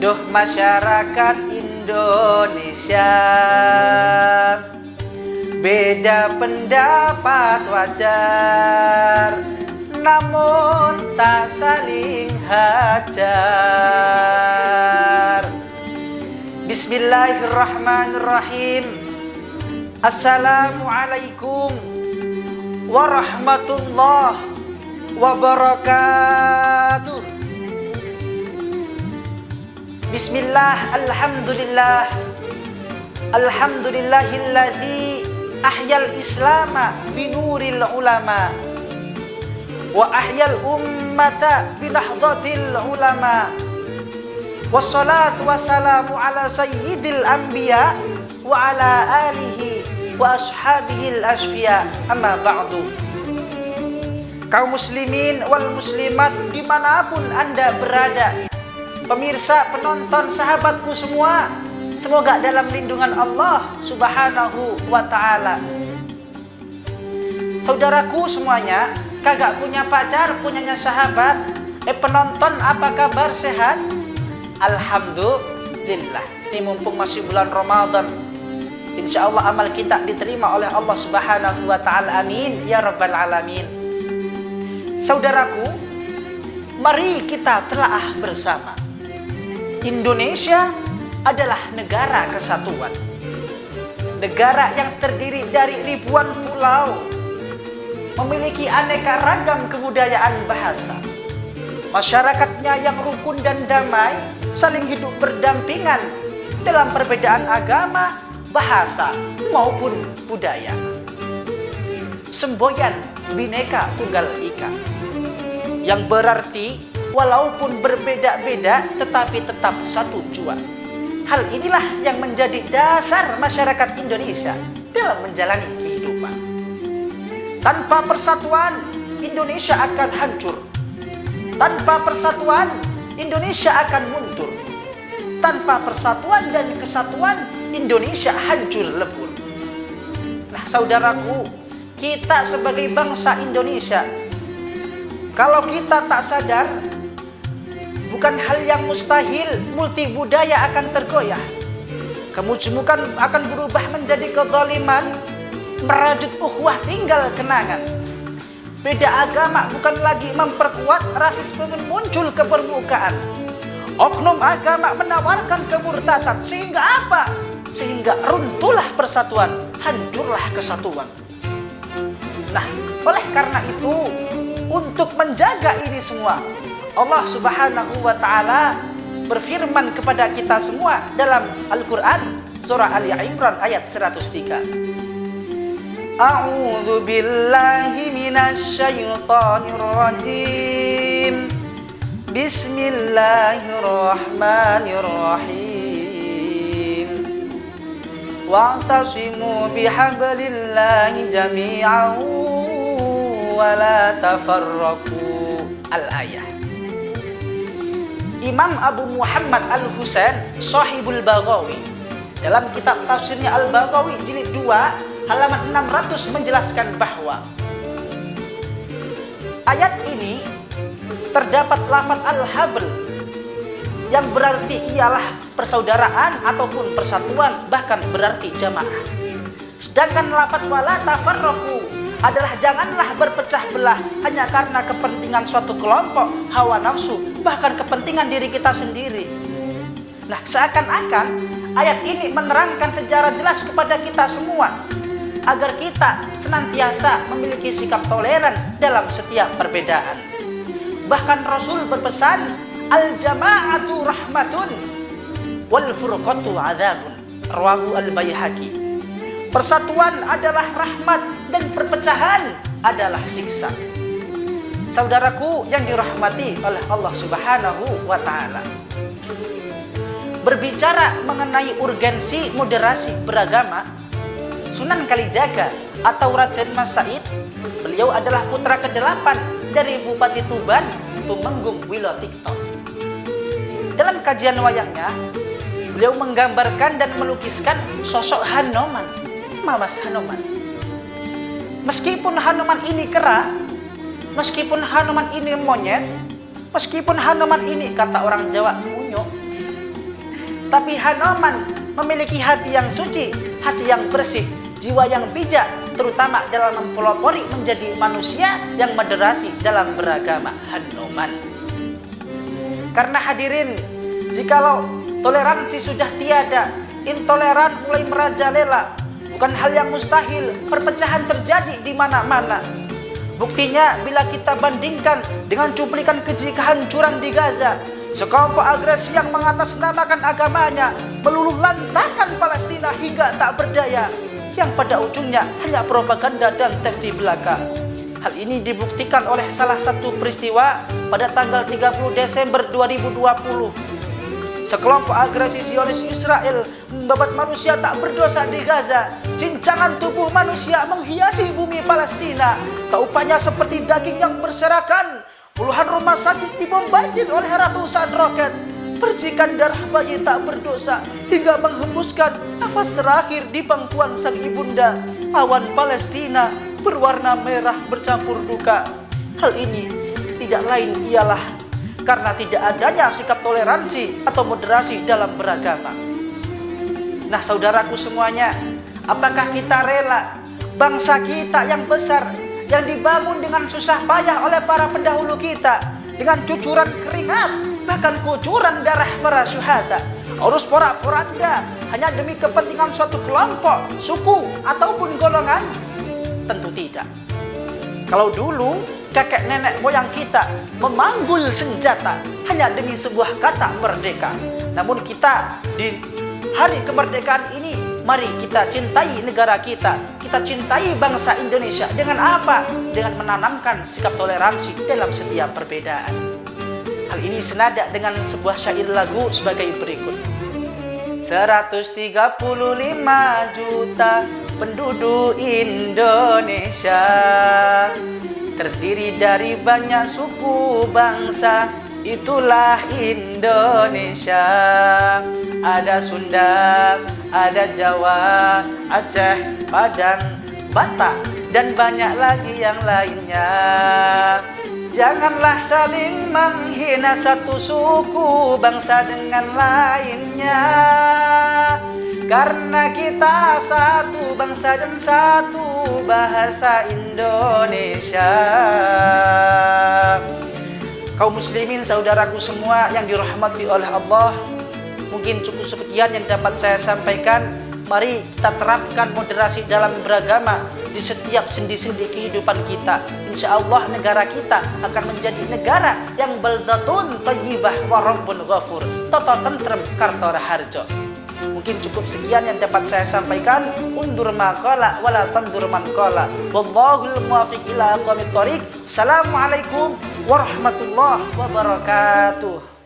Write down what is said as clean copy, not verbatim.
Duh masyarakat Indonesia, beda pendapat wajar, namun tak saling hajar. Bismillahirrahmanirrahim. Assalamualaikum warahmatullahi wabarakatuh. Bismillah, alhamdulillah, alhamdulillahilladzi ahyal islama binuril ulama wa ahyal ummata binahdatil ulama. Wassalatu wassalamu ala sayyidil anbiya wa ala alihi wa ashabihil asfiya. Amma ba'du. Kaum muslimin wal muslimat dimanapun Anda berada, pemirsa, penonton, sahabatku semua, semoga dalam lindungan Allah Subhanahu wa ta'ala. Saudaraku semuanya, kagak punya pacar, punyanya sahabat. Penonton, apa kabar, sehat? Alhamdulillah. Ini mumpung masih bulan Ramadan, insya Allah amal kita diterima oleh Allah Subhanahu wa ta'ala. Amin ya rabbal alamin. Saudaraku, mari kita telaah bersama. Indonesia adalah negara kesatuan, negara yang terdiri dari ribuan pulau, memiliki aneka ragam kebudayaan bahasa, masyarakatnya yang rukun dan damai, saling hidup berdampingan dalam perbedaan agama, bahasa maupun budaya. Semboyan Bhinneka Tunggal Ika, yang berarti walaupun berbeda-beda tetapi tetap satu jua. Hal inilah yang menjadi dasar masyarakat Indonesia dalam menjalani kehidupan. Tanpa persatuan, Indonesia akan hancur. Tanpa persatuan, Indonesia akan mundur. Tanpa persatuan dan kesatuan, Indonesia hancur lebur. Nah, saudaraku, kita sebagai bangsa Indonesia, kalau kita tak sadar, bukan hal yang mustahil multi budaya akan tergoyah. Kemujukan akan berubah menjadi kezaliman, merajut ukhuwah tinggal kenangan. Beda agama bukan lagi memperkuat, rasisme muncul ke permukaan. Oknum agama menawarkan kemurtadan. Sehingga apa? Sehingga runtuhlah persatuan, hancurlah kesatuan. Nah, oleh karena itu, untuk menjaga ini semua, Allah Subhanahu wa ta'ala berfirman kepada kita semua dalam Al-Quran, surah Ali Imran ayat 103. A'udzu billahi minasyaitonir rajim. Bismillahirrahmanirrahim. Wa'tasimu bihablillahi jami'an wa la tafarraqu. Al-ayah. Imam Abu Muhammad Al-Husain Shahibul Baghawi dalam kitab tafsirnya Al-Baghawi jilid 2 halaman 600 menjelaskan bahwa ayat ini terdapat lafaz al-habl yang berarti ialah persaudaraan ataupun persatuan, bahkan berarti jamaah. Sedangkan lafaz wala tafarraqu adalah janganlah berpecah belah hanya karena kepentingan suatu kelompok, hawa nafsu, bahkan kepentingan diri kita sendiri. Nah, seakan-akan ayat ini menerangkan secara jelas kepada kita semua agar kita senantiasa memiliki sikap toleran dalam setiap perbedaan. Bahkan Rasul berpesan, al-jama'atu rahmatun wal furqatu adzabun. Rawahu al-Baihaqi. Persatuan adalah rahmat dan perpecahan adalah siksa. Saudaraku yang dirahmati oleh Allah Subhanahu wa ta'ala, berbicara mengenai urgensi moderasi beragama, Sunan Kalijaga atau Raden Mas Said, beliau adalah putra ke-8 dari Bupati Tuban, Tumenggung Wilotikto. Dalam kajian wayangnya, beliau menggambarkan dan melukiskan sosok Hanoman, Mas Hanoman. Meskipun Hanoman ini kera, meskipun Hanoman ini monyet, meskipun Hanoman ini, kata orang Jawa, munyuk, Tapi Hanoman memiliki hati yang suci, hati yang bersih, jiwa yang bijak, terutama dalam mempelopori menjadi manusia yang moderasi dalam beragama. Hanoman. Karena hadirin, jikalau toleransi sudah tiada, intoleran mulai merajalela, bukan hal yang mustahil perpecahan terjadi di mana-mana. Buktinya bila kita bandingkan dengan cuplikan keji kehancuran di Gaza, sekelompok agresi yang mengatasnamakan agamanya meluluh lantakkan Palestina hingga tak berdaya, yang pada ujungnya hanya propaganda dan tefti belaka. Hal ini dibuktikan oleh salah satu peristiwa pada tanggal 30 Desember 2020. Sekelompok agresi Zionis Israel membabat manusia tak berdosa di Gaza. Cincangan tubuh manusia menghiasi bumi Palestina. Tak upahnya seperti daging yang berserakan. Puluhan rumah sakit dibombardir oleh ratusan roket. Percikan darah bayi tak berdosa hingga menghembuskan nafas terakhir di pangkuan sang ibunda. Awan Palestina berwarna merah bercampur duka. Hal ini tidak lain ialah karena tidak adanya sikap toleransi atau moderasi dalam beragama. Nah saudaraku semuanya, apakah kita rela bangsa kita yang besar, yang dibangun dengan susah payah oleh para pendahulu kita, dengan cucuran keringat, bahkan kucuran darah para syuhada, harus porak-poranda hanya demi kepentingan suatu kelompok, suku, ataupun golongan? Tentu tidak. Kalau dulu kakek nenek moyang kita memanggul senjata hanya demi sebuah kata merdeka, namun kita di hari kemerdekaan ini, mari kita cintai negara kita, kita cintai bangsa Indonesia. Dengan apa? Dengan menanamkan sikap toleransi dalam setiap perbedaan. Hal ini senada dengan sebuah syair lagu sebagai berikut. 135 juta penduduk Indonesia, terdiri dari banyak suku bangsa, itulah Indonesia. Ada Sunda, ada Jawa, Aceh, Padang, Batak, dan banyak lagi yang lainnya. Janganlah saling menghina satu suku bangsa dengan lainnya, karena kita satu bangsa dan satu bahasa Indonesia. Kaum muslimin saudaraku semua yang dirahmati oleh Allah, mungkin cukup sekian yang dapat saya sampaikan. Mari kita terapkan moderasi dalam beragama di setiap sendi-sendi kehidupan kita. Insya Allah negara kita akan menjadi negara yang baldatun thayyibah wa rabbun ghafur. Toto tentrem kartora harjo. Mungkin cukup sekian yang dapat saya sampaikan. Undur maqala wala tandur man qala. Wallahul muwaffiq ila aqwamit thoriq. Assalamualaikum warahmatullahi wabarakatuh.